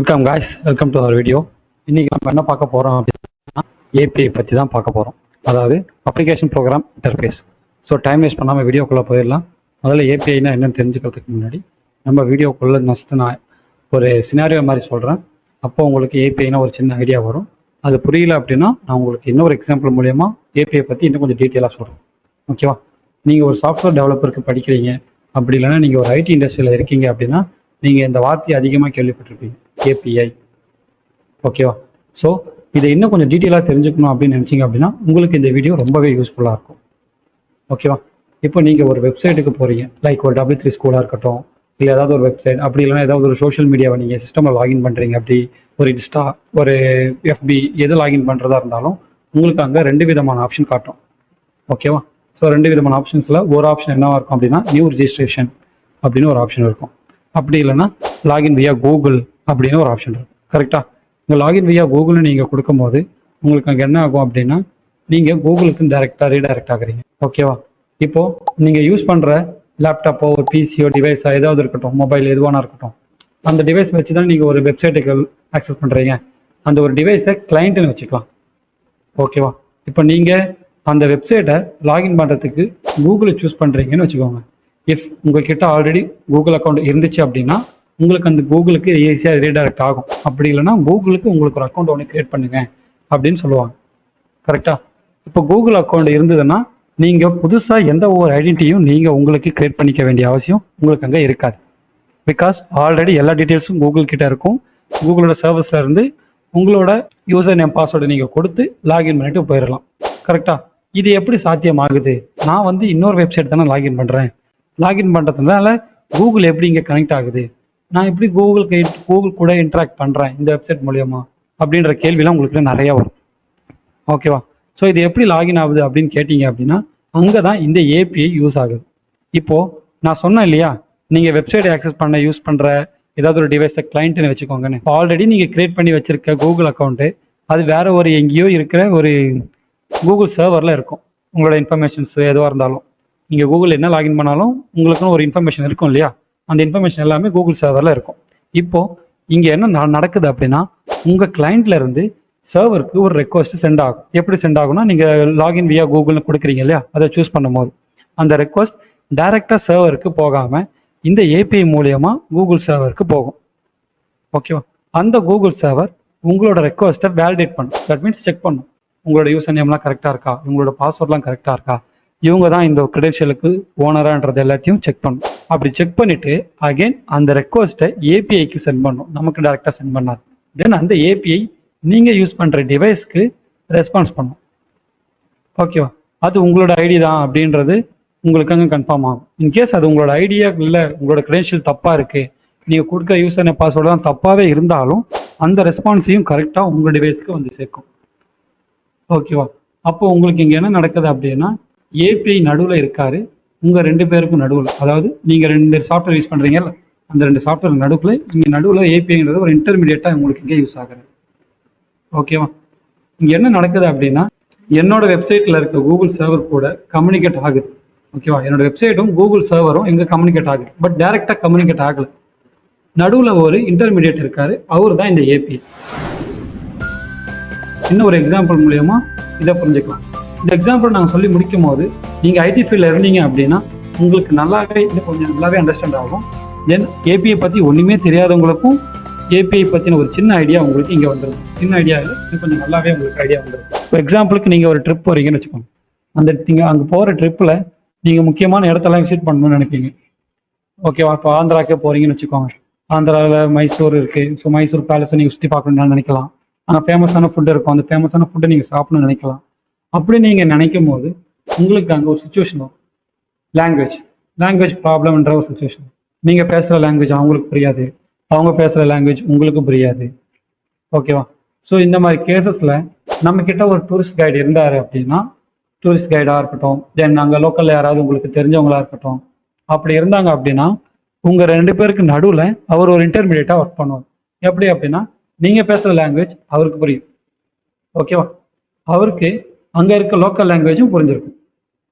Welcome guys, welcome to our video. இன்றைக்கி நம்ம என்ன பார்க்க போகிறோம் அப்படின்னா ஏபிஐ பற்றி தான் பார்க்க போகிறோம். அதாவது application program interface. So time waste பண்ணாமல் வீடியோக்குள்ளே போயிடலாம். முதல்ல ஏபிஐனா என்னென்னு தெரிஞ்சுக்கிறதுக்கு முன்னாடி நம்ம வீடியோக்குள்ளே நான் ஒரு சினாரியோ மாதிரி சொல்கிறேன். அப்போ உங்களுக்கு ஏபிஐனா ஒரு சின்ன ஐடியா வரும். அது புரியல அப்படின்னா நான் உங்களுக்கு இன்னொரு எக்ஸாம்பிள் மூலயமா ஏபிஐ பற்றி இன்னும் கொஞ்சம் டீட்டெயிலாக சொல்கிறேன். ஓகேவா? நீங்கள் ஒரு சாஃப்ட்வேர் டெவலப்பருக்கு படிக்கிறீங்க, அப்படி இல்லைன்னா நீங்கள் ஒரு ஐடி இண்டஸ்ட்ரியில் இருக்கீங்க அப்படின்னா நீங்கள் இந்த வார்த்தையை அதிகமாக கேள்விப்பட்டிருப்பீங்க, ஏபிஐ. ஓகேவா? ஸோ இதை இன்னும் கொஞ்சம் டீட்டெயிலாக தெரிஞ்சுக்கணும் அப்படின்னு நினச்சிங்க அப்படின்னா உங்களுக்கு இந்த வீடியோ ரொம்பவே யூஸ்ஃபுல்லாக இருக்கும். ஓகேவா? இப்போ நீங்கள் ஒரு வெப்சைட்டுக்கு போகிறீங்க, லைக் ஒரு W3 ஸ்கூலாக இருக்கட்டும், இல்லை ஏதாவது ஒரு வெப்சைட், அப்படி இல்லைனா ஏதாவது ஒரு சோஷியல் மீடியாவை நீங்கள் சிஸ்டமில் லாகின் பண்ணுறீங்க, அப்படி ஒரு இன்ஸ்டா, ஒரு FB எது லாகின் பண்ணுறதா இருந்தாலும் உங்களுக்கு அங்கே 2 விதமான ஆப்ஷன் காட்டும். ஓகேவா? ஸோ 2 விதமான ஆப்ஷன்ஸில் ஒரு ஆப்ஷன் என்னவாக இருக்கும் அப்படின்னா நியூ ரிஜிஸ்ட்ரேஷன் அப்படின்னு ஒரு ஆப்ஷன் இருக்கும். அப்படி இல்லைன்னா லாகின் வியா கூகுள் அப்படின்னு ஒரு ஆப்ஷன் இருக்கும். கரெக்டாக? இந்த லாகின் வியா கூகுள்னு நீங்கள் கொடுக்கும்போது உங்களுக்கு அங்கே என்ன ஆகும் அப்படின்னா நீங்கள் கூகுளுக்கு டைரெக்டாக ரீடைரக்ட் ஆகுறீங்க. ஓகேவா? இப்போது நீங்கள் யூஸ் பண்ணுற லேப்டாப்போ ஒரு பிசியோ டிவைஸோ ஏதாவது இருக்கட்டும், மொபைல் எதுவானா இருக்கட்டும், அந்த டிவைஸ் வச்சு தான் நீங்கள் ஒரு வெப்சைட்டுக்கு ஆக்சஸ் பண்ணுறீங்க. அந்த ஒரு டிவைஸை கிளைண்ட்டுன்னு வச்சுக்கலாம். ஓகேவா? இப்போ நீங்கள் அந்த வெப்சைட்டை லாகின் பண்ணுறதுக்கு கூகுளை சூஸ் பண்ணுறீங்கன்னு வச்சுக்கோங்க. இஃப் உங்கள்கிட்ட ஆல்ரெடி கூகுள் அக்கௌண்ட் இருந்துச்சு அப்படின்னா உங்களுக்கு அந்த கூகுளுக்கு ஈஸியாக ரீடைரக்ட் ஆகும். அப்படி இல்லைன்னா கூகுளுக்கு உங்களுக்கு ஒரு அக்கௌண்ட் ஒன்று கிரியேட் பண்ணுங்க அப்படின்னு சொல்லுவாங்க. கரெக்டாக? இப்போ கூகுள் அக்கௌண்ட் இருந்ததுன்னா நீங்கள் புதுசாக எந்த ஒரு ஐடென்டிட்டியும் நீங்கள் உங்களுக்கு கிரியேட் பண்ணிக்க வேண்டிய அவசியம் உங்களுக்கு அங்கே இருக்காது. பிகாஸ் ஆல்ரெடி எல்லா டீட்டெயில்ஸும் கூகுள் கிட்ட இருக்கும். கூகுளோட சர்வீஸில் இருந்து உங்களோட யூசர் நேம் பாஸ்வேர்டு நீங்கள் கொடுத்து லாகின் பண்ணிட்டு போயிடலாம். கரெக்டாக? இது எப்படி சாத்தியமாகுது? நான் இன்னொரு வெப்சைட் தானே லாகின் பண்ணுறேன். லாகின் பண்ணுறதுனால கூகுள் எப்படி இங்கே கனெக்ட் ஆகுது? நான் எப்படி கூகுள் கூட இன்ட்ராக்ட் பண்ணுறேன் இந்த வெப்சைட் மூலியமா அப்படின்ற கேள்விலாம் உங்களுக்கு நிறையா வரும். ஓகேவா? ஸோ இது எப்படி லாகின் ஆகுது அப்படின்னு கேட்டிங்க அப்படின்னா அங்கே தான் இந்த ஏபிஐ யூஸ் ஆகுது. இப்போது நான் சொன்னேன் இல்லையா, நீங்கள் வெப்சைட்டை ஆக்சஸ் பண்ண யூஸ் பண்ணுற ஏதாவது ஒரு டிவைஸை கிளைண்ட்டுன்னு வச்சுக்கோங்கன்னு. ஆல்ரெடி நீங்கள் கிரியேட் பண்ணி வச்சுருக்க கூகுள் அக்கௌண்ட்டு அது வேறு ஒரு எங்கேயோ இருக்கிற ஒரு கூகுள் சர்வரில் இருக்கும். உங்களோட இன்ஃபர்மேஷன்ஸ் எதுவாக இருந்தாலும் நீங்கள் கூகுள் என்ன லாகின் பண்ணாலும் உங்களுக்குன்னு ஒரு இன்ஃபர்மேஷன் இருக்கும் இல்லையா, அந்த இன்ஃபர்மேஷன் எல்லாமே கூகுள் சர்வரில் இருக்கும். இப்போது இங்கே என்ன நடக்குது அப்படின்னா உங்கள் கிளைண்ட்ல இருந்து சர்வருக்கு ஒரு ரெக்வஸ்ட் சென்ட் ஆகும். எப்படி சென்ட் ஆகும்னா நீங்கள் லாகின் வியா கூகுள்னு கொடுக்குறீங்க இல்லையா, அதை சூஸ் பண்ணும்போது அந்த ரெக்வஸ்ட் டைரெக்டாக சர்வருக்கு போகாமல் இந்த ஏபிஐ மூலியமாக கூகுள் சர்வருக்கு போகும். ஓகேவா? அந்த கூகுள் சர்வர் உங்களோட ரெக்வஸ்ட்டை வேலிடேட் பண்ணும். தட் மீன்ஸ் செக் பண்ணும் உங்களோட யூசர் நேம்லாம் கரெக்டாக இருக்கா, உங்களோட பாஸ்வேர்ட்லாம் கரெக்டாக இருக்கா, இவங்க தான் இந்த கிரெடென்ஷியலுக்கு ஓனரான்றது எல்லாத்தையும் செக் பண்ணும். அப்படி செக் பண்ணிவிட்டு அகெயின் அந்த ரெக்வஸ்ட்டை ஏபிஐக்கு சென்ட் பண்ணும். நமக்கு டேரெக்டாக சென்ட் பண்ணாது. தென் அந்த ஏபிஐ நீங்கள் யூஸ் பண்ணுற டிவைஸ்க்கு ரெஸ்பான்ஸ் பண்ணும். ஓகேவா? அது உங்களோட ஐடி தான் அப்படின்றது உங்களுக்கு அங்கே கன்ஃபார்ம் ஆகும். இன்கேஸ் அது உங்களோட ஐடியா இல்லை, உங்களோட கிரெடென்ஷியல் தப்பாக இருக்குது, நீங்கள் கொடுக்குற யூசர் நேம் பாஸ்வேர்டு தான் தப்பாகவே இருந்தாலும் அந்த ரெஸ்பான்ஸையும் கரெக்டாக உங்கள் டிவைஸ்க்கு வந்து சேர்க்கும். ஓகேவா? அப்போ உங்களுக்கு இங்கே என்ன நடக்குது அப்படின்னா ஏபிஐ நடுவில் இருக்காரு, உங்கள் 2 பேருக்கும் நடுவில். அதாவது நீங்கள் 2 சாஃப்ட்வேர் யூஸ் பண்ணுறீங்கல்ல, அந்த 2 சாஃப்ட்வேர் நடுவில் இங்கே நடுவில் ஏபிஐங்கிறது ஒரு இன்டர்மீடியட்டாக உங்களுக்கு இங்கே யூஸ் ஆகுது. ஓகேவா? இங்கே என்ன நடக்குது அப்படின்னா என்னோட வெப்சைட்டில் இருக்க கூகுள் சர்வர் கூட கம்யூனிகேட் ஆகுது. ஓகேவா? என்னோட வெப்சைட்டும் கூகுள் சர்வரும் இங்கே கம்யூனிகேட் ஆகுது. பட் டைரெக்டாக கம்யூனிகேட் ஆகலை. நடுவில் ஒரு இன்டர்மீடியட் இருக்காரு, அவர் தான் இந்த ஏபிஐ. இன்னும் ஒரு எக்ஸாம்பிள் மூலயமா இதை புரிஞ்சுக்கலாம். இந்த எக்ஸாம்பிள் நாங்கள் சொல்லி முடிக்கும் போது நீங்கள் ஐடி ஃபீல்டில் இருந்தீங்க அப்படின்னா உங்களுக்கு கொஞ்சம் நல்லாவே அண்டர்ஸ்டாண்ட் ஆகும். தென் ஏபிஐ பற்றி ஒன்றுமே தெரியாதவங்களுக்கும் ஏபிஐ பற்றின ஒரு சின்ன ஐடியா உங்களுக்கு இங்கே வந்துடும். சின்ன ஐடியா இல்லை, கொஞ்சம் நல்லாவே உங்களுக்கு ஐடியா வந்துடும். இப்போ எக்ஸாம்பிளுக்கு நீங்கள் ஒரு ட்ரிப் போகிறீங்கன்னு வச்சுக்கோங்க. அந்த நீங்கள் அங்கே போகிற ட்ரிப்பில் நீங்கள் முக்கியமான இடத்தெல்லாம் விசிட் பண்ணணும்னு நினைப்பீங்க. ஓகேவா? இப்போ ஆந்திராக்கே போகிறீங்கன்னு வச்சுக்கோங்க. ஆந்திராவில் மைசூர் இருக்குது. ஸோ மைசூர் பேலஸை நீங்கள் சுற்றி பார்க்கணும்னு நினைக்கலாம். அங்கே ஃபேமஸான ஃபுட்டு இருக்கும். அந்த ஃபேமஸான ஃபுட்டை நீங்கள் சாப்பிடணும்னு நினைக்கலாம். அப்படி நீங்கள் நினைக்கும் போது உங்களுக்கு அங்கே ஒரு சுச்சுவேஷன் வரும். லாங்குவேஜ் ப்ராப்ளம்ன்ற ஒரு சுச்சுவேஷன். நீங்கள் பேசுகிற லாங்குவேஜ் அவங்களுக்கு புரியாது, அவங்க பேசுகிற லாங்குவேஜ் உங்களுக்கு புரியாது. ஓகேவா? ஸோ இந்த மாதிரி கேசஸில் நம்மக்கிட்ட ஒரு டூரிஸ்ட் கைடு இருந்தார் அப்படின்னா, டூரிஸ்ட் கைடாக இருக்கட்டும், தென் அங்கே லோக்கலில் யாராவது உங்களுக்கு தெரிஞ்சவங்களாக இருக்கட்டும், அப்படி இருந்தாங்க அப்படின்னா உங்கள் 2 பேருக்கு நடுவில் அவர் ஒரு இன்டர்மீடியட்டாக ஒர்க் பண்ணுவார். எப்படி அப்படின்னா நீங்கள் பேசுகிற லாங்குவேஜ் அவருக்கு புரியும். ஓகேவா? அவருக்கு அங்கே இருக்க லோக்கல் லாங்குவேஜும் புரிஞ்சிருக்கும்.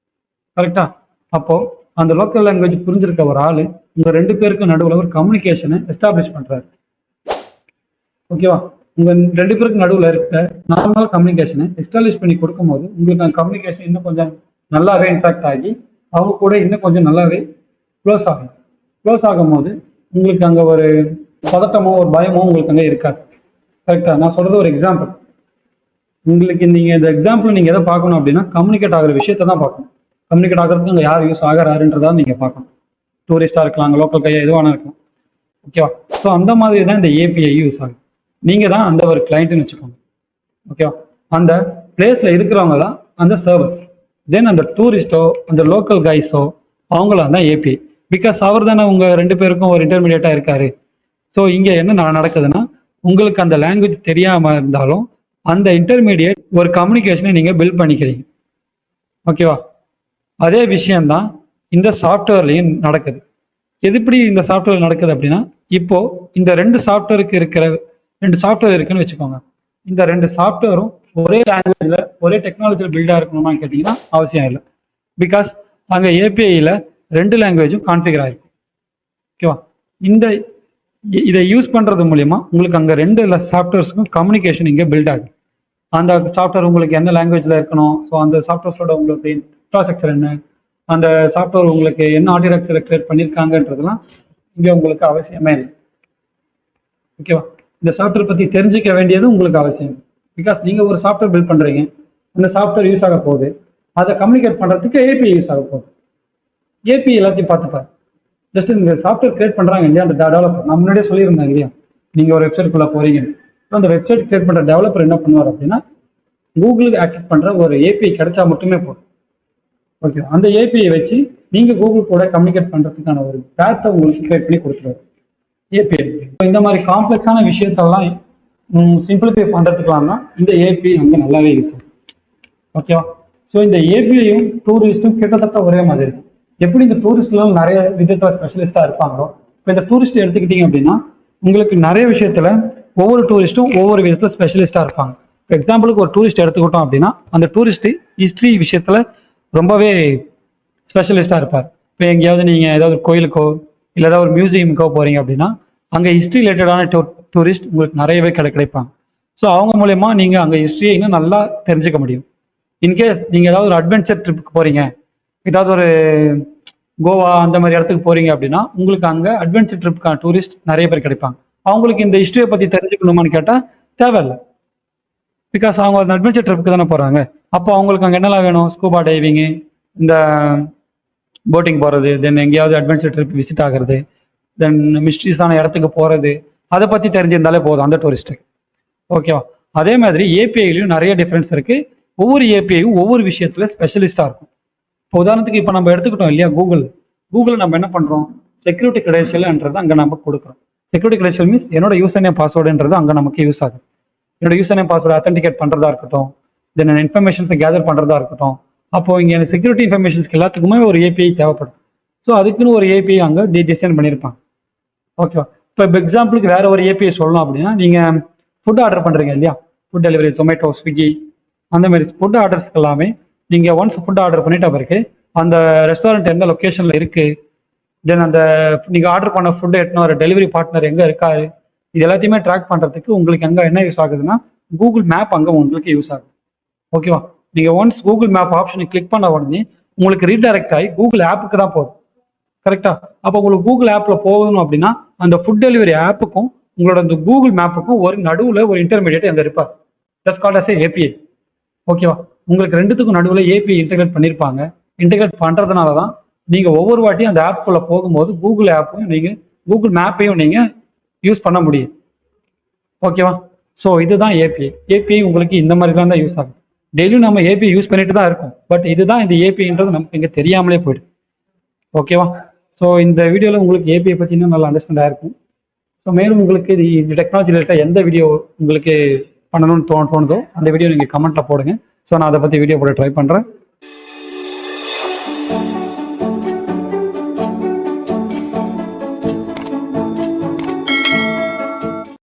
கரெக்டா? அப்போது அந்த லோக்கல் லாங்குவேஜ் புரிஞ்சிருக்க ஒரு ஆள் உங்கள் 2 பேருக்கு நடுவில் ஒரு கம்யூனிகேஷனை எஸ்டாப்ளிஷ் பண்ணுறாரு. ஓகேவா? உங்க 2 பேருக்கு நடுவில் இருக்க நார்மல் கம்யூனிகேஷனை எஸ்டாப்ளிஷ் பண்ணி கொடுக்கும்போது உங்களுக்கு அந்த கம்யூனிகேஷன் இன்னும் கொஞ்சம் நல்லாவே இன்ஃபேக்ட் ஆகி அவங்க கூட இன்னும் கொஞ்சம் நல்லாவே க்ளோஸ் ஆகும். க்ளோஸ் ஆகும்போது உங்களுக்கு அங்கே ஒரு பதட்டமோ ஒரு பயமோ உங்களுக்கு அங்கே இருக்காது. கரெக்டாக? நான் சொல்கிறது ஒரு எக்ஸாம்பிள். உங்களுக்கு நீங்கள் இந்த எக்ஸாம்பிள் நீங்கள் எதை பார்க்கணும் அப்படின்னா கம்யூனிகேட் ஆகிற விஷயத்தை தான் பார்க்கணும். கம்யூனிகேட் ஆகிறதுக்கு அங்கே யார் யூஸ் ஆகிறாருன்றதா நீங்கள் பார்க்கணும். டூரிஸ்டாக இருக்கலாம், அங்கே லோக்கல் கையாக எதுவான இருக்கலாம். ஓகேவா? ஸோ அந்த மாதிரி தான் இந்த ஏபிஐ யூஸ் ஆகும். நீங்கள் தான் அந்த ஒரு கிளைண்ட்டுன்னு வச்சுக்கோங்க. ஓகேவா? அந்த பிளேஸில் இருக்கிறவங்க தான் அந்த சர்வீஸ். தென் அந்த டூரிஸ்டோ அந்த லோக்கல் கைஸோ அவங்களாம் தான் ஏபிஐ. பிகாஸ் அவர் தானே உங்கள் 2 பேருக்கும் ஒரு இன்டர்மீடியட்டாக இருக்காரு. ஸோ இங்கே என்ன நடக்குதுன்னா உங்களுக்கு அந்த லாங்குவேஜ் தெரியாமல் இருந்தாலும் அந்த இன்டர்மீடியட் ஒரு கம்யூனிகேஷனை நீங்கள் பில்ட் பண்ணிக்கிறீங்க. ஓகேவா? அதே விஷயம்தான் இந்த சாஃப்ட்வேர்லையும் நடக்குது. எப்படி இந்த சாஃப்ட்வேர் நடக்குது அப்படின்னா இப்போ இந்த 2 சாஃப்ட்வேருக்கு இருக்கிற 2 சாஃப்ட்வேர் இருக்குன்னு வச்சுக்கோங்க. இந்த 2 சாஃப்ட்வேரும் ஒரே லாங்குவேஜ்ல ஒரே டெக்னாலஜியில் பில்டாக இருக்கணும்னு கேட்டிங்கன்னா அவசியம் இல்லை. பிகாஸ் அங்கே ஏபிஐயில் 2 லாங்குவேஜும் கான்ஃபிகர் ஆகிருக்கும். ஓகேவா? இதை யூஸ் பண்ணுறது மூலிமா உங்களுக்கு அங்கே 2 சாஃப்ட்வேர்ஸுக்கும் கம்யூனிகேஷன் இங்கே பில்ட் ஆகும். அந்த சாஃப்ட்வேர் உங்களுக்கு என்ன லாங்குவேஜில் இருக்கணும், ஸோ அந்த சாஃப்ட்வேர்ஸோட உங்களுக்கு இன்ஃப்ராஸ்ட்ரக்சர் என்ன, அந்த சாஃப்ட்வேர் உங்களுக்கு என்ன ஆர்கிடெக்சரை கிரியேட் பண்ணியிருக்காங்கன்றதுலாம் இங்கே உங்களுக்கு அவசியமே இல்லை. ஓகேவா? இந்த சாஃப்ட்வேர் பற்றி தெரிஞ்சிக்க வேண்டியது உங்களுக்கு அவசியம். பிகாஸ் நீங்கள் ஒரு சாஃப்ட்வேர் பில்ட் பண்ணுறீங்க, அந்த சாஃப்ட்வேர் யூஸ் ஆக போகுது, அதை கம்யூனிகேட் பண்ணுறதுக்கு ஏபிஐ யூஸ் ஆக போகுது. ஏபிஐ எல்லாத்தையும் பார்த்துப்பாரு. ஜஸ்ட் இந்த சாஃப்ட்வேர் கிரியேட் பண்ணுறாங்க இல்லையா அந்த டெவலப்பர், நான் முன்னாடியே சொல்லியிருந்தாங்க இல்லையா, நீங்கள் ஒரு வெப்சைட்குள்ளே போகிறீங்க, அந்த வெப்சைட் கிரியேட் பண்ணுற டெவலப்பர் என்ன பண்ணுவார் அப்படின்னா கூகுளுக்கு ஆக்சஸ் பண்ணுற ஒரு ஏபிஐ கிடைச்சா மட்டுமே போதும். ஓகே, அந்த ஏபிஐ வச்சு நீங்கள் கூகுள் கூட கம்யூனிகேட் பண்ணுறதுக்கான ஒரு பேத்தை உங்களுக்கு கிரியேட் பண்ணி கொடுத்துருவாரு ஏபிஐ. இந்த மாதிரி காம்ப்ளெக்ஸான விஷயத்தெல்லாம் சிம்பிளிஃபை பண்ணுறதுக்கெல்லாம் தான் இந்த ஏபிஐ வந்து நல்லாவே யூஸ் ஆகும். ஓகேவா? ஸோ இந்த ஏபிஐயும் டூரிஸ்ட்டும் கிட்டத்தட்ட ஒரே மாதிரி இருக்கும். எப்படி இந்த டூரிஸ்ட்லாம் நிறைய விதத்தில் ஸ்பெஷலிஸ்டாக இருப்பாங்களோ, இப்போ இந்த டூரிஸ்ட் எடுத்துக்கிட்டீங்க அப்படின்னா உங்களுக்கு நிறைய விஷயத்தில் ஒவ்வொரு டூரிஸ்ட்டும் ஒவ்வொரு விதத்தில் ஸ்பெஷலிஸ்டாக இருப்பாங்க. இப்போ எக்ஸாம்பிளுக்கு ஒரு டூரிஸ்ட் எடுத்துக்கிட்டோம் அப்படின்னா அந்த டூரிஸ்ட்டு ஹிஸ்ட்ரி விஷயத்தில் ரொம்பவே ஸ்பெஷலிஸ்டாக இருப்பார். இப்போ எங்கேயாவது நீங்கள் ஏதாவது கோயிலுக்கோ இல்லை ஏதாவது ஒரு மியூசியமுக்கோ போகிறீங்க அப்படின்னா அங்கே ஹிஸ்ட்ரி ரிலேட்டடான டூரிஸ்ட் உங்களுக்கு நிறையவே கிடைப்பாங்க. ஸோ அவங்க மூலயமா நீங்கள் அங்கே ஹிஸ்ட்ரியை இன்னும் நல்லா தெரிஞ்சுக்க முடியும். இன்கேஸ் நீங்கள் ஏதாவது ஒரு அட்வென்ச்சர் ட்ரிப்புக்கு போகிறீங்க, ஏதாவது ஒரு கோவா அந்த மாதிரி இடத்துக்கு போகிறீங்க அப்படின்னா உங்களுக்கு அங்கே அட்வென்ச்சர் ட்ரிப்புக்கான டூரிஸ்ட் நிறைய பேர் கிடைப்பாங்க. அவங்களுக்கு இந்த ஹிஸ்ட்ரியை பற்றி தெரிஞ்சுக்கணுமான்னு கேட்டால் தேவையில்லை. பிகாஸ் அவங்க ஒரு அட்வென்ச்சர் ட்ரிப்புக்கு தானே போகிறாங்க. அப்போ அவங்களுக்கு அங்கே என்னெல்லாம் வேணும், ஸ்கூபா டைவிங்கு, இந்த போட்டிங் போகிறது, தென் எங்கேயாவது அட்வென்ச்சர் ட்ரிப் விசிட் ஆகிறது, தென் மிஸ்ட்ரிஸான இடத்துக்கு போகிறது, அதை பற்றி தெரிஞ்சிருந்தாலே போதும் அந்த டூரிஸ்ட்டுக்கு. ஓகேவா? அதே மாதிரி ஏபிஐலையும் நிறைய டிஃப்ரென்ஸ் இருக்குது. ஒவ்வொரு ஏபிஐயும் ஒவ்வொரு விஷயத்தில் ஸ்பெஷலிஸ்டாக இருக்கும். இப்போ உதாரணத்துக்கு இப்போ நம்ம எடுத்துக்கிட்டோம் இல்லையா கூகுள் நம்ம என்ன பண்ணுறோம், செக்யூரிட்டி கிரெடென்ஷியல்ன்றது அங்கே நம்ம கொடுக்குறோம். செக்யூரிட்டி கிரெடென்ஷியல் மீன்ஸ் என்னோட யூசர் நேம் பாஸ்வேர்டுன்றது அங்கே நமக்கு யூஸ் ஆகும். என்னோட யூசர் நேம் பாஸ்வேர்டு அத்தன்டிகேட் பண்ணுறதா இருக்கட்டும், தென் இன்ஃபர்மேஷன்ஸை கேதர் பண்ணுறதா இருக்கட்டும். அப்போ இங்கே செக்யூரிட்டி இன்ஃபர்மேஷன்ஸ்க்கு எல்லாத்துக்குமே ஒரு ஏபிஐ தேவைப்படும். ஸோ அதுக்குன்னு ஒரு ஏபிஐ அங்கே டிசைன் பண்ணியிருப்பாங்க. ஓகேவா? இப்போ எக்ஸாம்பிளுக்கு வேற ஒரு ஏபிஐ சொல்லணும் அப்படின்னா நீங்கள் ஃபுட் ஆர்டர் பண்ணுறீங்க இல்லையா, ஃபுட் டெலிவரி, ஜொமேட்டோ, ஸ்விக்கி, அந்த மாதிரி ஃபுட் ஆர்டர்ஸ்க்கு எல்லாமே நீங்கள் ஒன்ஸ் ஃபுட் ஆர்டர் பண்ணிட்ட பிறகு அந்த ரெஸ்டாரண்ட் எந்த லொக்கேஷனில் இருக்குது, தென் அந்த நீங்கள் ஆர்டர் பண்ண ஃபுட்டு எத்தனை ஒரு டெலிவரி பார்ட்னர் எங்கே இருக்காரு, இது எல்லாத்தையுமே ட்ராக் பண்ணுறதுக்கு உங்களுக்கு அங்கே என்ன யூஸ் ஆகுதுன்னா கூகுள் மேப் அங்கே உங்களுக்கு யூஸ் ஆகுது. ஓகேவா? நீங்கள் ஒன்ஸ் கூகுள் மேப் ஆப்ஷனை கிளிக் பண்ண உடனே உங்களுக்கு ரீடைரக்ட் ஆகி கூகுள் ஆப்புக்கு தான் போகுது. கரெக்டாக? அப்போ உங்களுக்கு கூகுள் ஆப்பில் போகணும் அப்படின்னா அந்த ஃபுட் டெலிவரி ஆப்புக்கும் உங்களோட அந்த கூகுள் மேப்புக்கும் ஒரு நடுவில் ஒரு இன்டர்மீடியேட் அங்கே இருப்பார். That's called as API. ஓகேவா? உங்களுக்கு ரெண்டுத்துக்கும் நடுவில் ஏபிஐ இன்டெகிரேட் பண்ணியிருப்பாங்க. இன்டெகிரேட் பண்ணுறதுனால தான் நீங்கள் ஒவ்வொரு வாட்டியும் அந்த ஆப்புக்குள்ளே போகும்போது கூகுள் ஆப்பையும் நீங்கள் கூகுள் மேப்பையும் நீங்கள் யூஸ் பண்ண முடியும். ஓகேவா? ஸோ இதுதான் ஏபிஐ. ஏபிஐ உங்களுக்கு இந்த மாதிரி தான் யூஸ் ஆகும். டெய்லியும் நம்ம ஏபிஐ யூஸ் பண்ணிட்டு தான் இருக்கோம். பட் இதுதான் இந்த ஏபிஐன்றது நமக்கு இங்கே தெரியாமலே போயிடுது. ஓகேவா? ஸோ இந்த வீடியோவில் உங்களுக்கு ஏபிஐ பற்றி இன்னும் நல்லா அண்டர்ஸ்டாண்ட் ஆயிருக்கும். ஸோ மேலும் உங்களுக்கு இந்த டெக்னாலஜி ரிலேட்டட் எந்த வீடியோ உங்களுக்கு பண்ணணும்னு தோணுதோ அந்த வீடியோ நீங்கள் கமெண்ட்டில் போடுங்க. ஸோ நான் அதை பற்றி வீடியோ போட ட்ரை பண்ணுறேன்.